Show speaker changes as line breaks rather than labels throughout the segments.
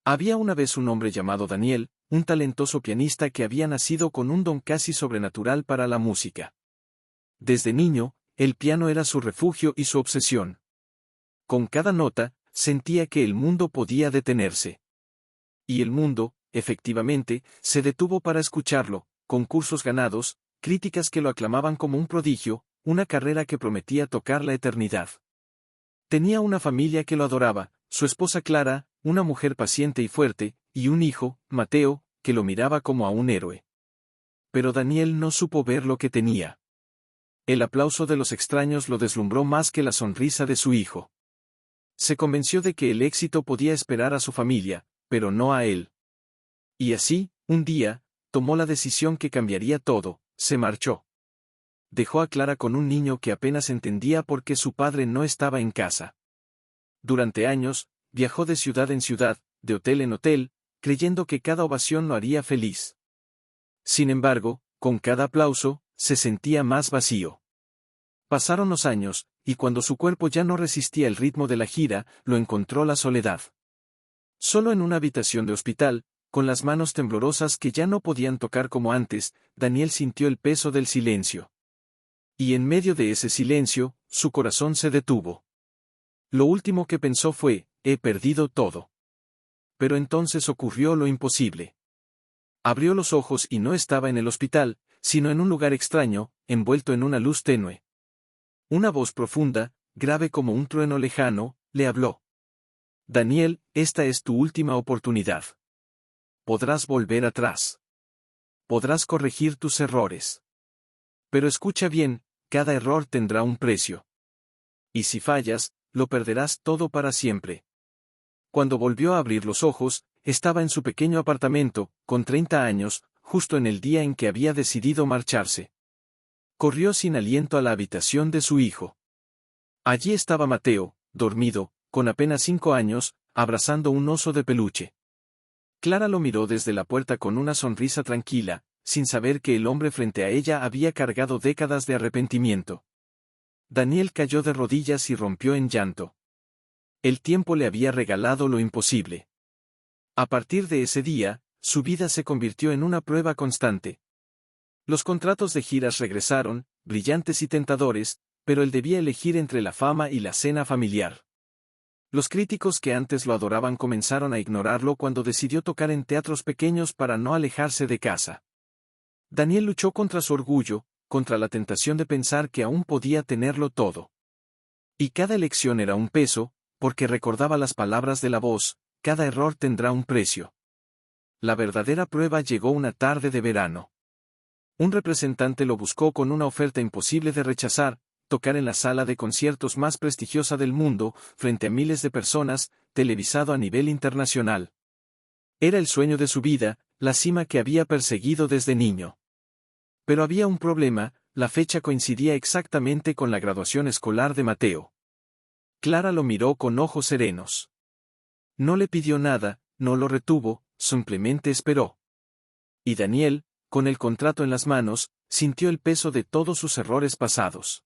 Había una vez un hombre llamado Daniel, un talentoso pianista que había nacido con un don casi sobrenatural para la música. Desde niño, el piano era su refugio y su obsesión. Con cada nota, sentía que el mundo podía detenerse. Y el mundo, efectivamente, se detuvo para escucharlo, concursos ganados, críticas que lo aclamaban como un prodigio, una carrera que prometía tocar la eternidad. Tenía una familia que lo adoraba, su esposa Clara, una mujer paciente y fuerte, y un hijo, Mateo, que lo miraba como a un héroe. Pero Daniel no supo ver lo que tenía. El aplauso de los extraños lo deslumbró más que la sonrisa de su hijo. Se convenció de que el éxito podía esperar a su familia, pero no a él. Y así, un día, tomó la decisión que cambiaría todo, se marchó. Dejó a Clara con un niño que apenas entendía por qué su padre no estaba en casa. Durante años, viajó de ciudad en ciudad, de hotel en hotel, creyendo que cada ovación lo haría feliz. Sin embargo, con cada aplauso, se sentía más vacío. Pasaron los años, y cuando su cuerpo ya no resistía el ritmo de la gira, lo encontró la soledad. Solo en una habitación de hospital, con las manos temblorosas que ya no podían tocar como antes, Daniel sintió el peso del silencio. Y en medio de ese silencio, su corazón se detuvo. Lo último que pensó fue, he perdido todo. Pero entonces ocurrió lo imposible. Abrió los ojos y no estaba en el hospital, sino en un lugar extraño, envuelto en una luz tenue. Una voz profunda, grave como un trueno lejano, le habló. Daniel, esta es tu última oportunidad. Podrás volver atrás. Podrás corregir tus errores. Pero escucha bien, cada error tendrá un precio. Y si fallas, lo perderás todo para siempre. Cuando volvió a abrir los ojos, estaba en su pequeño apartamento, con 30 años, justo en el día en que había decidido marcharse. Corrió sin aliento a la habitación de su hijo. Allí estaba Mateo, dormido, con apenas 5 años, abrazando un oso de peluche. Clara lo miró desde la puerta con una sonrisa tranquila, sin saber que el hombre frente a ella había cargado décadas de arrepentimiento. Daniel cayó de rodillas y rompió en llanto. El tiempo le había regalado lo imposible. A partir de ese día, su vida se convirtió en una prueba constante. Los contratos de giras regresaron, brillantes y tentadores, pero él debía elegir entre la fama y la cena familiar. Los críticos que antes lo adoraban comenzaron a ignorarlo cuando decidió tocar en teatros pequeños para no alejarse de casa. Daniel luchó contra su orgullo, contra la tentación de pensar que aún podía tenerlo todo. Y cada elección era un peso, porque recordaba las palabras de la voz, cada error tendrá un precio. La verdadera prueba llegó una tarde de verano. Un representante lo buscó con una oferta imposible de rechazar, tocar en la sala de conciertos más prestigiosa del mundo, frente a miles de personas, televisado a nivel internacional. Era el sueño de su vida, la cima que había perseguido desde niño. Pero había un problema, la fecha coincidía exactamente con la graduación escolar de Mateo. Clara lo miró con ojos serenos. No le pidió nada, no lo retuvo, simplemente esperó. Y Daniel, con el contrato en las manos, sintió el peso de todos sus errores pasados.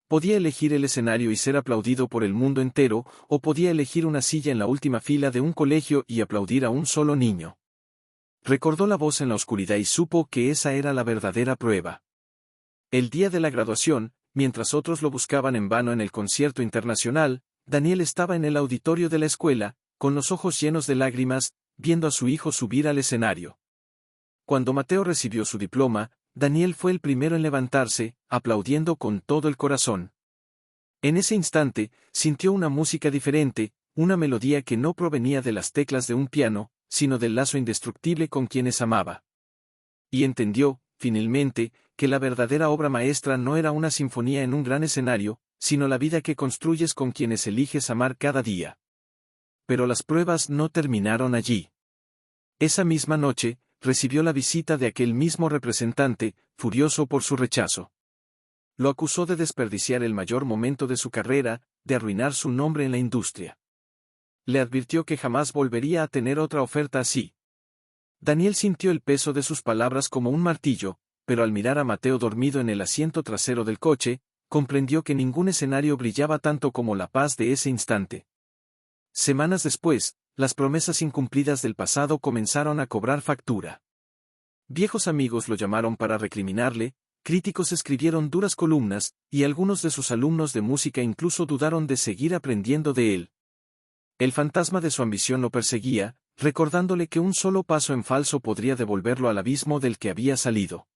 Podía elegir el escenario y ser aplaudido por el mundo entero, o podía elegir una silla en la última fila de un colegio y aplaudir a un solo niño. Recordó la voz en la oscuridad y supo que esa era la verdadera prueba. El día de la graduación, mientras otros lo buscaban en vano en el concierto internacional, Daniel estaba en el auditorio de la escuela, con los ojos llenos de lágrimas, viendo a su hijo subir al escenario. Cuando Mateo recibió su diploma, Daniel fue el primero en levantarse, aplaudiendo con todo el corazón. En ese instante, sintió una música diferente, una melodía que no provenía de las teclas de un piano, sino del lazo indestructible con quienes amaba. Y entendió, finalmente, que la verdadera obra maestra no era una sinfonía en un gran escenario, sino la vida que construyes con quienes eliges amar cada día. Pero las pruebas no terminaron allí. Esa misma noche, recibió la visita de aquel mismo representante, furioso por su rechazo. Lo acusó de desperdiciar el mayor momento de su carrera, de arruinar su nombre en la industria. Le advirtió que jamás volvería a tener otra oferta así. Daniel sintió el peso de sus palabras como un martillo, pero al mirar a Mateo dormido en el asiento trasero del coche, comprendió que ningún escenario brillaba tanto como la paz de ese instante. Semanas después, las promesas incumplidas del pasado comenzaron a cobrar factura. Viejos amigos lo llamaron para recriminarle, críticos escribieron duras columnas, y algunos de sus alumnos de música incluso dudaron de seguir aprendiendo de él. El fantasma de su ambición lo perseguía, recordándole que un solo paso en falso podría devolverlo al abismo del que había salido.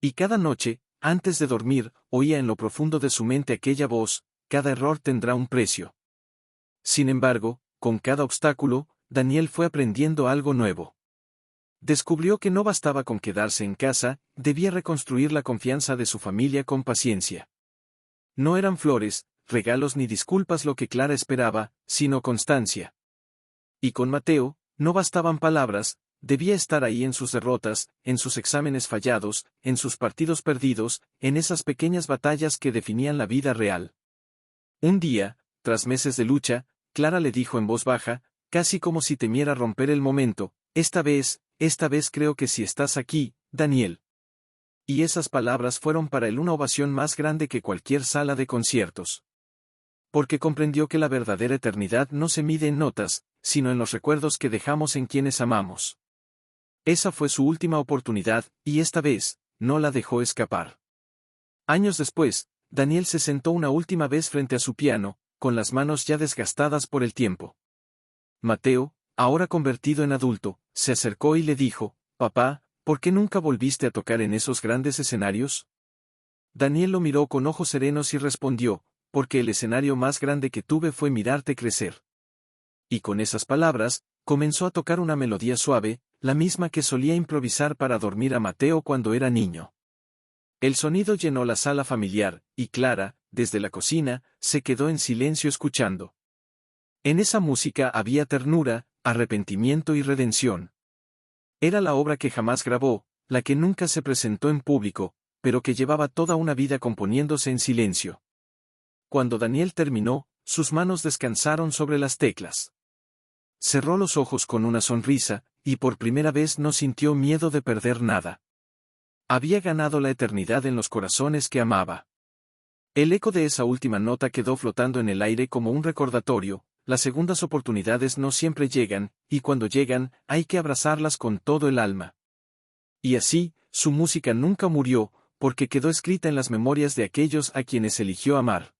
Y cada noche, antes de dormir, oía en lo profundo de su mente aquella voz: cada error tendrá un precio. Sin embargo, con cada obstáculo, Daniel fue aprendiendo algo nuevo. Descubrió que no bastaba con quedarse en casa, debía reconstruir la confianza de su familia con paciencia. No eran flores, regalos ni disculpas lo que Clara esperaba, sino constancia. Y con Mateo, no bastaban palabras, debía estar ahí en sus derrotas, en sus exámenes fallados, en sus partidos perdidos, en esas pequeñas batallas que definían la vida real. Un día, tras meses de lucha, Clara le dijo en voz baja, casi como si temiera romper el momento: esta vez creo que sí estás aquí, Daniel. Y esas palabras fueron para él una ovación más grande que cualquier sala de conciertos. Porque comprendió que la verdadera eternidad no se mide en notas, sino en los recuerdos que dejamos en quienes amamos. Esa fue su última oportunidad, y esta vez, no la dejó escapar. Años después, Daniel se sentó una última vez frente a su piano, con las manos ya desgastadas por el tiempo. Mateo, ahora convertido en adulto, se acercó y le dijo: «Papá, ¿por qué nunca volviste a tocar en esos grandes escenarios?» Daniel lo miró con ojos serenos y respondió: «Porque el escenario más grande que tuve fue mirarte crecer». Y con esas palabras, comenzó a tocar una melodía suave, la misma que solía improvisar para dormir a Mateo cuando era niño. El sonido llenó la sala familiar, y Clara, desde la cocina, se quedó en silencio escuchando. En esa música había ternura, arrepentimiento y redención. Era la obra que jamás grabó, la que nunca se presentó en público, pero que llevaba toda una vida componiéndose en silencio. Cuando Daniel terminó, sus manos descansaron sobre las teclas. Cerró los ojos con una sonrisa, y por primera vez no sintió miedo de perder nada. Había ganado la eternidad en los corazones que amaba. El eco de esa última nota quedó flotando en el aire como un recordatorio: las segundas oportunidades no siempre llegan, y cuando llegan, hay que abrazarlas con todo el alma. Y así, su música nunca murió, porque quedó escrita en las memorias de aquellos a quienes eligió amar.